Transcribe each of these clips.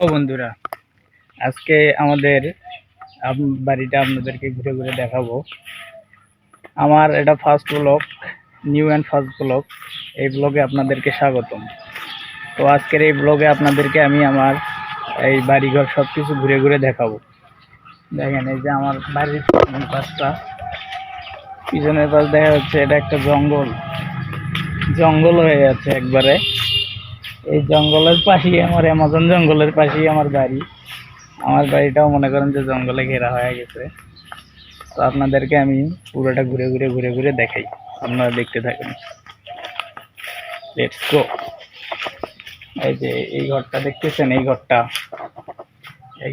ও বন্ধুরা, আজকে আমাদের বাড়িটা আপনাদেরকে ঘুরে ঘুরে দেখাবো। আমার এটা first blog, new and first blog. এই ব্লগে আপনাদেরকে স্বাগতম। তো আজকের এই ব্লগে আপনাদেরকে আমি আমার এই বাড়িঘর সব কিছু ঘুরে ঘুরে দেখাবো। দেখেন, এই যে আমার বাড়ির পাশটা, পিছনের পাশ দেখা যাচ্ছে এটা একটা জঙ্গল। জঙ্গল হয়ে যাচ্ছে একবারে। এই জঙ্গলের পাশেই আমার অ্যামাজন জঙ্গলের পাশেই আমার বাড়ি। আমার বাড়িটাও মনে করেন যে জঙ্গলে ঘেরা হয়ে গেছে। তো আপনাদেরকে আমি পুরোটা ঘুরে ঘুরে ঘুরে ঘুরে দেখাই, আপনারা দেখতে থাকেন। Let's go. এই যে এই ঘরটা দেখতেছেন, এই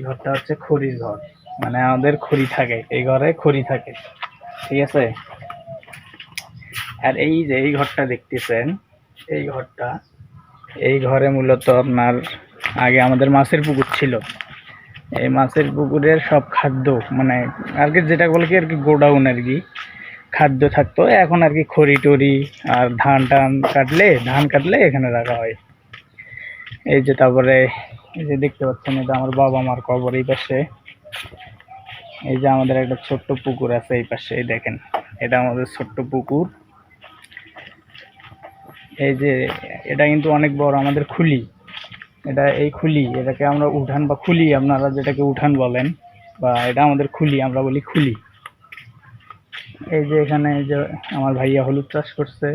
ঘরটা হচ্ছে খড়ির ঘর। মানে আমাদের খড়ি থাকে, এই ঘরে খড়ি থাকে, ঠিক আছে। আর এই যে এই ঘরটা দেখতেছেন, এই ঘরটা, এই ঘরে মূলত আপনার আগে আমাদের মাছের পুকুর ছিল। এই মাছের পুকুরের সব খাদ্য, মানে আর কি যেটা বলে কি আর কি গোডাউন আর কি, খাদ্য থাকতো। এখন আর কি খড়ি টড়ি আর ধান কাটলে এখানে রাখা হয়। এই যে তারপরে এই যে দেখতে পাচ্ছেন, এটা আমার বাবা মার কবর এই পাশে। এই যে আমাদের একটা ছোট্ট পুকুর আছে এই পাশে, এই দেখেন, এটা আমাদের ছোট্ট পুকুর। এই যে এটা কিন্তু অনেক বড়, আমাদের খুলি। এটা এই খুলি, এটাকে আমরা উঠান বা খুলি, আপনারা যেটাকে উঠান বলেন, বা এটা আমাদের খুলি, আমরা বলি খুলি। এই যে এখানে এই যে আমার ভাইয়া হলুদ চাষ করছে,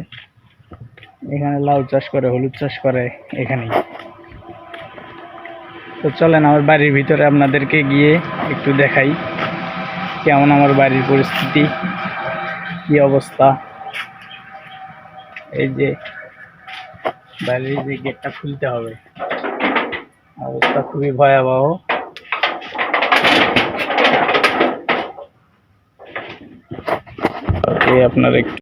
এখানে লাউ চাষ করে, হলুদ চাষ করে এখানেই। তো চলেন আমার বাড়ির ভিতরে আপনাদেরকে গিয়ে একটু দেখাই কেমন আমার বাড়ির পরিস্থিতি, কি অবস্থা। এই যে বাড়ির যে গেটটা খুলতে হবে, অবস্থা খুবই ভয়াবহ। আপনার একটু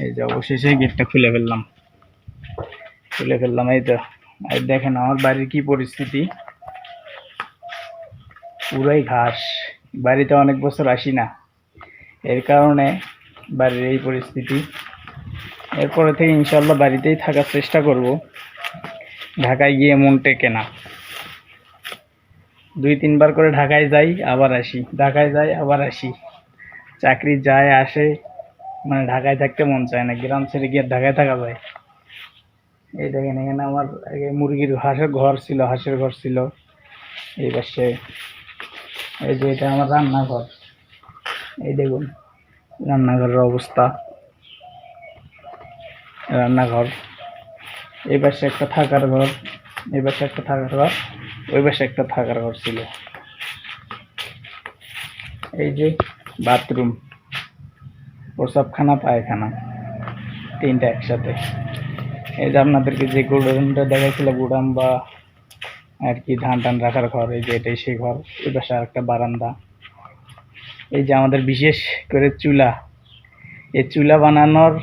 এই যে অবশেষে গেটটা খুলে ফেললাম। এই তো, এই দেখেন আমার বাড়ির কি পরিস্থিতি, পুরাই ঘাস। বাড়িতে অনেক বছর আসি না, এর কারণে বাড়ির এই পরিস্থিতি। এরপরে থেকে ইনশাল্লাহ বাড়িতেই থাকার চেষ্টা করব। ঢাকায় গিয়ে মন টেকে না, 2-3 বার করে ঢাকায় যাই আবার আসি, ঢাকায় যাই আবার আসি। চাকরি যায় আসে, মানে ঢাকায় থাকতে মন চায় না। গ্রাম ছেড়ে গিয়ে ঢাকায় থাকা যায়? এই দেখেন, এখানে আমার আগে হাঁসের ঘর ছিল এই পাশে। এই যে এটা আমার রান্নাঘর, এই দেখুন রান্নাঘরের অবস্থা। রান্নাঘর, এই পাশে একটা থাকার ঘর, এই পাশে একটা থাকার ঘর, ওই পাশে একটা থাকার ঘর ছিল। এই যে বাথরুম, প্রসাবখানা, পায়খানা, তিনটা একসাথে। এই যে আপনাদেরকে যে গোডাউনটা দেখাচ্ছিল, গোডাউন বা আর কি ধান টান রাখার ঘর, এই যে এটাই সেই ঘর। এই পাশে আর একটা বারান্দা। এই যে আমাদের বিশেষ করে চুলা, এই চুলা বানানোর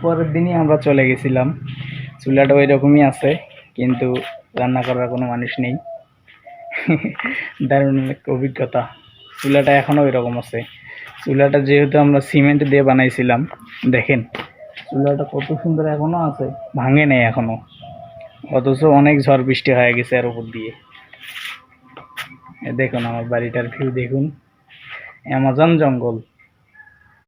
পরের দিনই আমরা চলে গেছিলাম। চুলাটা ওই রকমই আছে, কিন্তু রান্না করার কোনো মানুষ নেই। দারুণ অভিজ্ঞতা। চুলাটা এখনো ওই রকম আছে। চুলাটা যেহেতু আমরা সিমেন্ট দিয়ে বানাইছিলাম, দেখেন চুলাটা কত সুন্দর এখনো আছে, ভাঙে নেই এখনো। অথচ অনেক ঝড় বৃষ্টি হয়ে গেছে এর উপর দিয়ে। দেখুন আমার বাড়িটার ভিউ দেখুন, অ্যামাজন জঙ্গল।